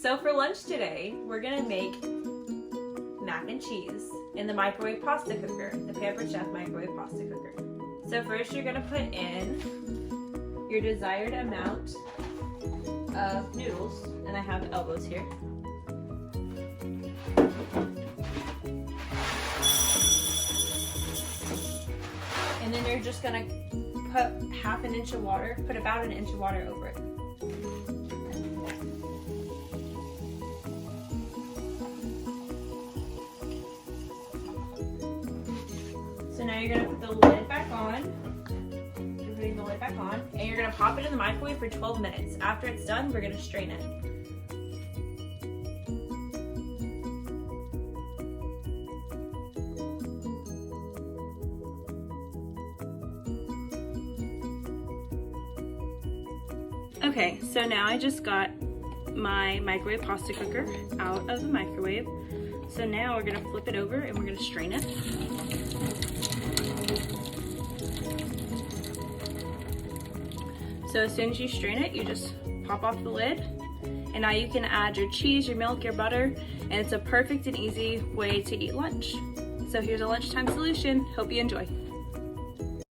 So for lunch today, we're gonna make mac and cheese in the microwave pasta cooker, the Pampered Chef microwave pasta cooker. So first you're gonna put in your desired amount of noodles, and I have elbows here. And then you're just gonna put half an inch of water, put about an inch of water over it. So now you're gonna put the lid back on. You're putting the lid back on, and you're gonna pop it in the microwave for 12 minutes. After it's done, we're gonna strain it. Okay, so now I just got my microwave pasta cooker out of the microwave. So now we're gonna flip it over and we're gonna strain it. So as soon as you strain it, you just pop off the lid. And now you can add your cheese, your milk, your butter, and it's a perfect and easy way to eat lunch. So here's a lunchtime solution. Hope you enjoy.